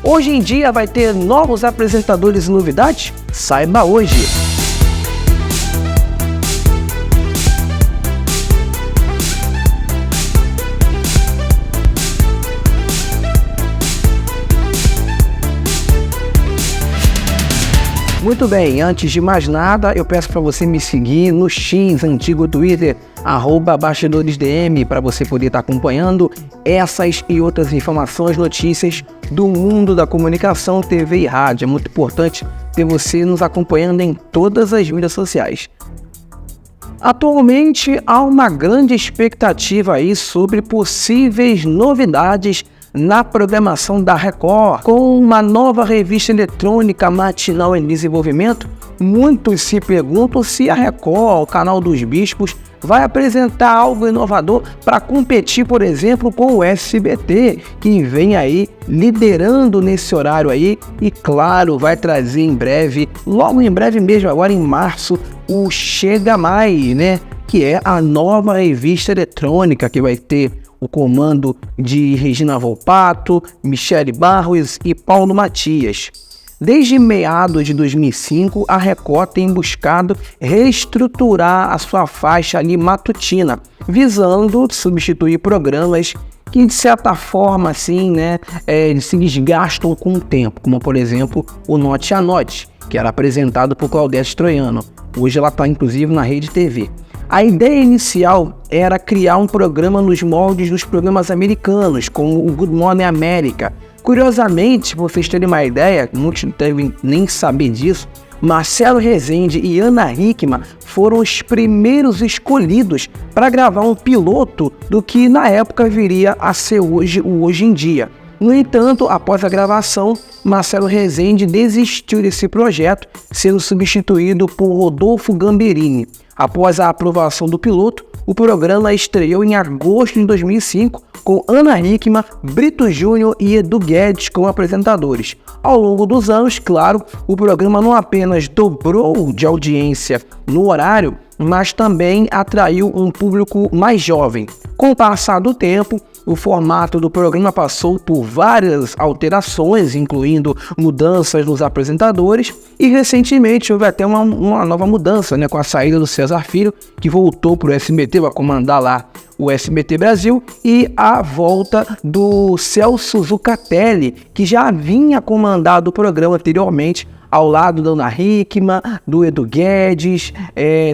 Hoje em dia vai ter novos apresentadores e novidades? Saiba hoje! Muito bem, antes de mais nada, eu peço para você me seguir no X, antigo Twitter, @BastidoresDM, para você poder estar acompanhando essas e outras informações, notícias do mundo da comunicação, TV e rádio. É muito importante ter você nos acompanhando em todas as mídias sociais. Atualmente, há uma grande expectativa aí sobre possíveis novidades na programação da Record. Com uma nova revista eletrônica matinal em desenvolvimento, muitos se perguntam se a Record, o canal dos bispos, vai apresentar algo inovador para competir, por exemplo, com o SBT, que vem aí liderando nesse horário aí e, claro, vai trazer em breve, logo em breve mesmo, agora em março, o Chega Mais, né? Que é a nova revista eletrônica que vai ter o comando de Regina Volpato, Michele Barros e Paulo Matias. Desde meados de 2005, a Record tem buscado reestruturar a sua faixa ali matutina, visando substituir programas que, de certa forma, assim, né, se desgastam com o tempo, como, por exemplo, o Note a Note, que era apresentado por Claudete Troiano. Hoje ela está, inclusive, na Rede TV. A ideia inicial era criar um programa nos moldes dos programas americanos, como o Good Morning America. Curiosamente, pra vocês terem uma ideia, muitos não devem nem saber disso, Marcelo Rezende e Ana Hickman foram os primeiros escolhidos para gravar um piloto do que na época viria a ser hoje o Hoje em Dia. No entanto, após a gravação, Marcelo Rezende desistiu desse projeto, sendo substituído por Rodolfo Gamberini. Após a aprovação do piloto, o programa estreou em agosto de 2005, com Ana Hickman, Brito Júnior e Edu Guedes como apresentadores. Ao longo dos anos, claro, o programa não apenas dobrou de audiência no horário, mas também atraiu um público mais jovem. Com o passar do tempo, o formato do programa passou por várias alterações, incluindo mudanças nos apresentadores, e recentemente houve até uma nova mudança, né, com a saída do César Filho, que voltou para o SBT, vai comandar lá o SBT Brasil, e a volta do Celso Zucatelli, que já vinha comandado o programa anteriormente, ao lado da Ana Hickman, do Edu Guedes,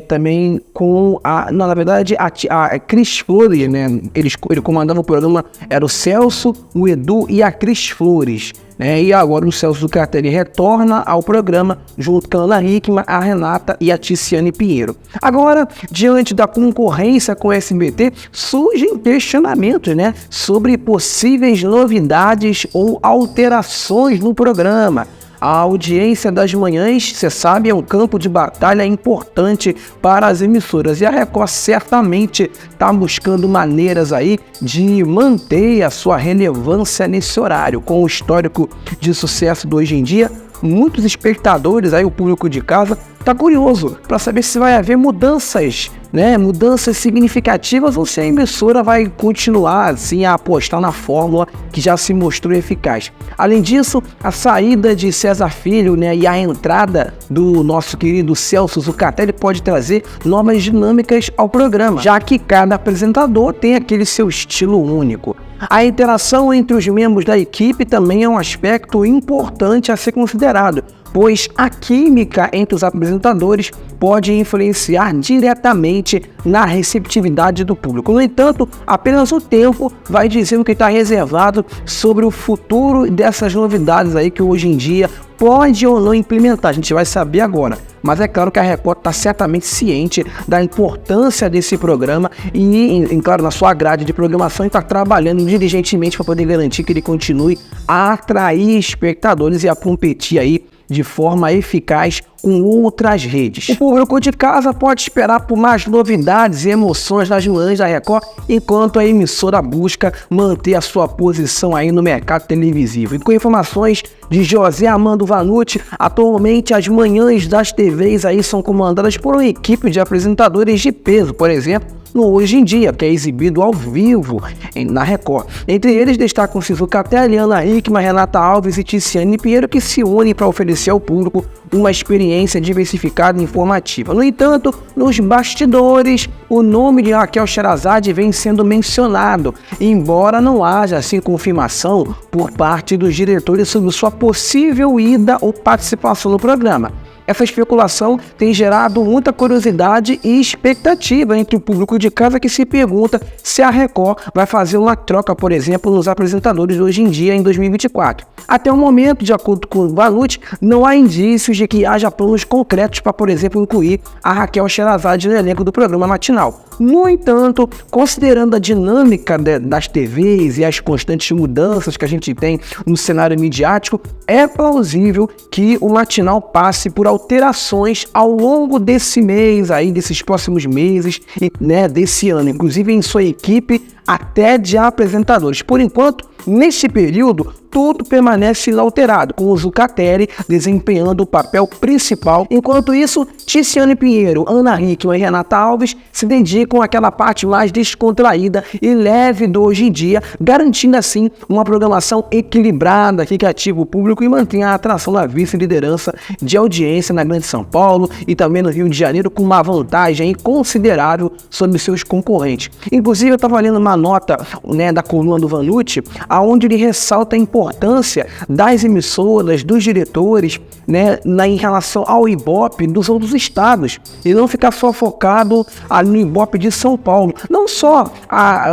também com na verdade, a Cris Flores, né? Ele comandando o programa, era o Celso, o Edu e a Cris Flores, né? E agora o Celso Zucatelli retorna ao programa, junto com a Ana Hickman, a Renata e a Ticiane Pinheiro. Agora, diante da concorrência com o SBT, surgem questionamentos, né, sobre possíveis novidades ou alterações no programa. A audiência das manhãs, você sabe, é um campo de batalha importante para as emissoras, e a Record certamente está buscando maneiras aí de manter a sua relevância nesse horário. Com o histórico de sucesso do Hoje em Dia, muitos espectadores, aí o público de casa, está curioso para saber se vai haver mudanças, né? Mudanças significativas, ou se a emissora vai continuar assim a apostar na fórmula que já se mostrou eficaz. Além disso, a saída de César Filho, né, e a entrada do nosso querido Celso Zucatelli pode trazer novas dinâmicas ao programa, já que cada apresentador tem aquele seu estilo único. A interação entre os membros da equipe também é um aspecto importante a ser considerado, pois a química entre os apresentadores pode influenciar diretamente na receptividade do público. No entanto, apenas o tempo vai dizer o que está reservado sobre o futuro dessas novidades aí que Hoje em Dia pode ou não implementar. A gente vai saber agora. Mas é claro que a Record está certamente ciente da importância desse programa e, claro, na sua grade de programação, está trabalhando diligentemente para poder garantir que ele continue a atrair espectadores e a competir aí de forma eficaz com outras redes. O público de casa pode esperar por mais novidades e emoções nas manhãs da Record, enquanto a emissora busca manter a sua posição aí no mercado televisivo. E com informações de José Armando Vanucci, atualmente as manhãs das TVs aí são comandadas por uma equipe de apresentadores de peso. Por exemplo, no Hoje em Dia, que é exibido ao vivo na Record. Entre eles destacam-se Zucatelli, Ana Hickman, Renata Alves e Tiziane Pinheiro, que se unem para oferecer ao público uma experiência diversificada e informativa. No entanto, nos bastidores, o nome de Raquel Sherazade vem sendo mencionado, embora não haja assim confirmação por parte dos diretores sobre sua possível ida ou participação no programa. Essa especulação tem gerado muita curiosidade e expectativa entre o público de casa, que se pergunta se a Record vai fazer uma troca, por exemplo, nos apresentadores de Hoje em Dia em 2024. Até o momento, de acordo com o Vanucci, não há indícios de que haja planos concretos para, por exemplo, incluir a Raquel Sherazade no elenco do programa matinal. No entanto, considerando a dinâmica das TVs e as constantes mudanças que a gente tem no cenário midiático, é plausível que o matinal passe por alterações ao longo desse mês, aí, desses próximos meses, né, desse ano, inclusive em sua equipe, até de apresentadores. Por enquanto, nesse período, tudo permanece inalterado, com o Zucatelli desempenhando o papel principal. Enquanto isso, Tiziane Pinheiro, Ana Hickman e Renata Alves se dedicam àquela parte mais descontraída e leve do Hoje em Dia, garantindo assim uma programação equilibrada que ativa o público e mantém a atração da vice-liderança de audiência na Grande São Paulo e também no Rio de Janeiro, com uma vantagem considerável sobre seus concorrentes. Inclusive, eu estava lendo uma nota, né, da coluna do Vanucci, onde ele ressalta a importância das emissoras, dos diretores, né, em relação ao Ibope dos outros estados, e não ficar só focado ali no Ibope de São Paulo. Não só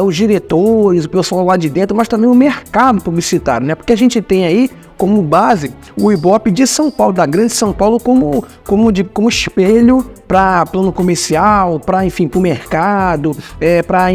os diretores, o pessoal lá de dentro, mas também o mercado publicitário, né? Porque a gente tem aí como base o Ibope de São Paulo, da Grande São Paulo, como espelho para plano comercial, para, enfim, para o mercado, para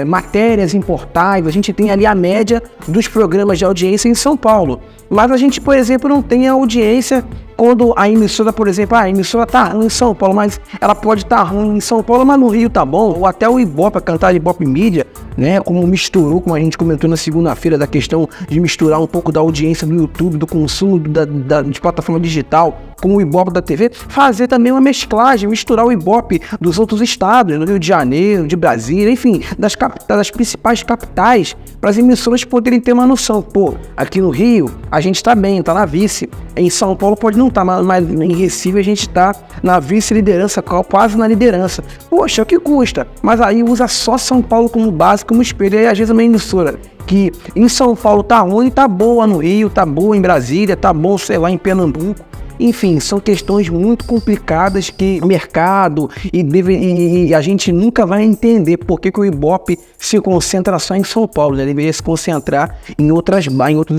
matérias em portais. A gente tem ali a média dos programas de audiência em São Paulo. Mas a gente, por exemplo, não tem a audiência quando a emissora, por exemplo, a emissora tá ruim em São Paulo, mas ela pode estar ruim em São Paulo, mas no Rio tá bom. Ou até o Ibope, a cantar Ibope Mídia, né, como misturou, como a gente comentou na segunda-feira, da questão de misturar um pouco da audiência do YouTube, do consumo de plataforma digital com o Ibope da TV, fazer também uma mesclagem, misturar o Ibope dos outros estados, do Rio de Janeiro, de Brasília, enfim, das principais capitais, para as emissoras poderem ter uma noção. Pô, aqui no Rio a gente está bem, está na vice, em São Paulo pode não estar, mas em Recife a gente está na vice-liderança, quase na liderança. Poxa, o que custa? Mas aí usa só São Paulo como base, como espelho, e às vezes uma emissora que em São Paulo tá ruim, tá boa no Rio, tá boa em Brasília, tá bom, sei lá, em Pernambuco. Enfim, são questões muito complicadas que o mercado e a gente nunca vai entender por que o Ibope se concentra só em São Paulo, né? Deveria se concentrar em outros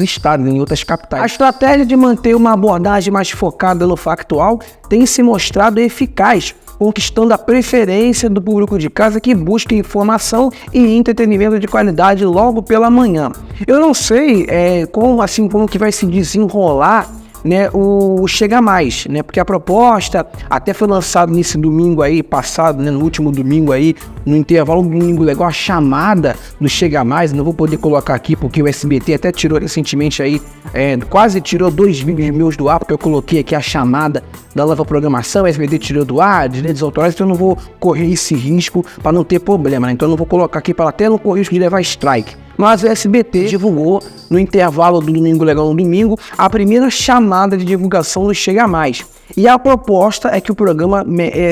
estados, em outras capitais. A estratégia de manter uma abordagem mais focada no factual tem se mostrado eficaz, conquistando a preferência do público de casa que busca informação e entretenimento de qualidade logo pela manhã. Eu não sei como que vai se desenrolar, né, o Chega Mais, né, porque a proposta até foi lançada nesse domingo aí passado, né, no último domingo aí, no intervalo do domingo legal, a chamada do Chega Mais. Não vou poder colocar aqui porque o SBT até tirou recentemente aí, quase tirou 2 vídeos meus do ar, porque eu coloquei aqui a chamada da nova programação, o SBT tirou do ar, direitos autorais, então eu não vou correr esse risco para não ter problema, né? Então eu não vou colocar aqui para até não correr o risco de levar strike. Mas o SBT divulgou no intervalo do Domingo Legal no domingo a primeira chamada de divulgação do Chega Mais. E a proposta é que o programa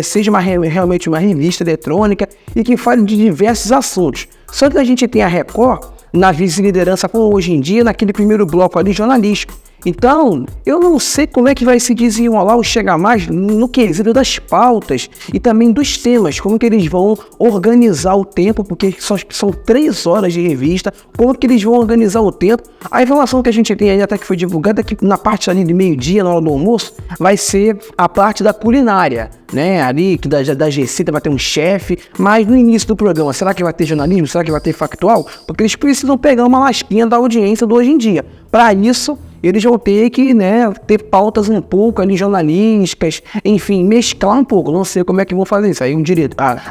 seja realmente uma revista eletrônica e que fale de diversos assuntos. Só que a gente tem a Record na vice-liderança como Hoje em Dia, naquele primeiro bloco ali jornalístico. Então, eu não sei como é que vai se desenrolar o Chega Mais no quesito das pautas e também dos temas, como que eles vão organizar o tempo, porque são 3 horas de revista, como que eles vão organizar o tempo. A informação que a gente tem aí, até que foi divulgada, é que na parte ali de meio-dia, na hora do almoço, vai ser a parte da culinária, né, ali que da receita vai ter um chefe, mas no início do programa, será que vai ter jornalismo? Será que vai ter factual? Porque eles precisam pegar uma lasquinha da audiência do Hoje em Dia. Para isso, eles vão ter que, né, ter pautas um pouco ali jornalísticas, enfim, mesclar um pouco. Não sei como é que vão fazer isso. Aí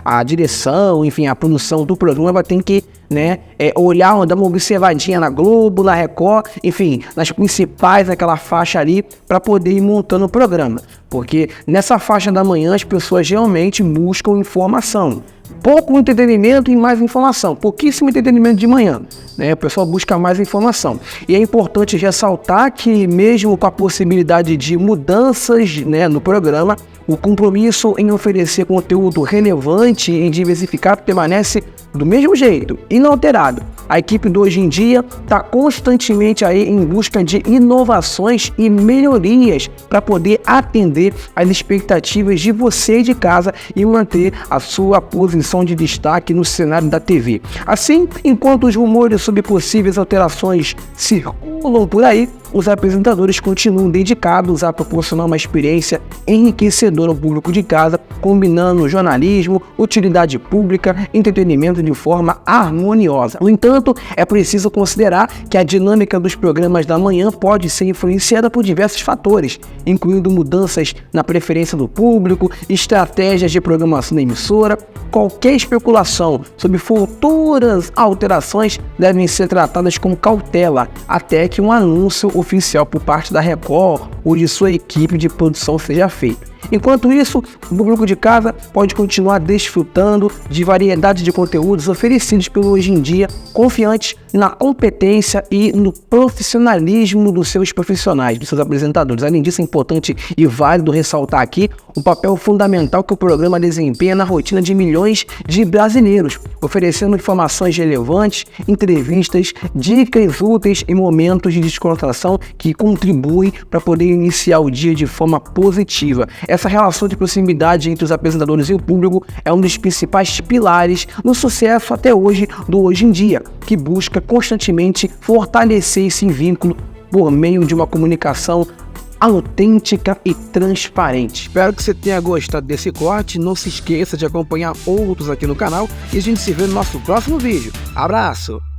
a direção, enfim, a produção do programa vai ter que, né, olhar, dar uma observadinha na Globo, na Record, enfim, nas principais daquela faixa ali, para poder ir montando o programa. Porque nessa faixa da manhã as pessoas realmente buscam informação. pouco entretenimento e mais informação, pouquíssimo entretenimento de manhã, né? O pessoal busca mais informação. E é importante ressaltar que mesmo com a possibilidade de mudanças, né, no programa, o compromisso em oferecer conteúdo relevante e diversificado permanece do mesmo jeito, inalterado. A equipe do Hoje em Dia está constantemente aí em busca de inovações e melhorias para poder atender às expectativas de você de casa e manter a sua posição de destaque no cenário da TV. Assim, enquanto os rumores sobre possíveis alterações circulam por aí, os apresentadores continuam dedicados a proporcionar uma experiência enriquecedora ao público de casa, combinando jornalismo, utilidade pública e entretenimento de forma harmoniosa. No entanto, é preciso considerar que a dinâmica dos programas da manhã pode ser influenciada por diversos fatores, incluindo mudanças na preferência do público, estratégias de programação da emissora. Qualquer especulação sobre futuras alterações devem ser tratadas com cautela, até que um anúncio oficial por parte da Record ou de sua equipe de produção seja feito. Enquanto isso, o público de casa pode continuar desfrutando de variedade de conteúdos oferecidos pelo Hoje em Dia, confiante na competência e no profissionalismo dos seus profissionais, dos seus apresentadores. Além disso, é importante e válido ressaltar aqui o papel fundamental que o programa desempenha na rotina de milhões de brasileiros, oferecendo informações relevantes, entrevistas, dicas úteis e momentos de descontração que contribuem para poder iniciar o dia de forma positiva. Essa relação de proximidade entre os apresentadores e o público é um dos principais pilares no sucesso até hoje do Hoje em Dia, que busca constantemente fortalecer esse vínculo por meio de uma comunicação autêntica e transparente. Espero que você tenha gostado desse corte. Não se esqueça de acompanhar outros aqui no canal e a gente se vê no nosso próximo vídeo. Abraço!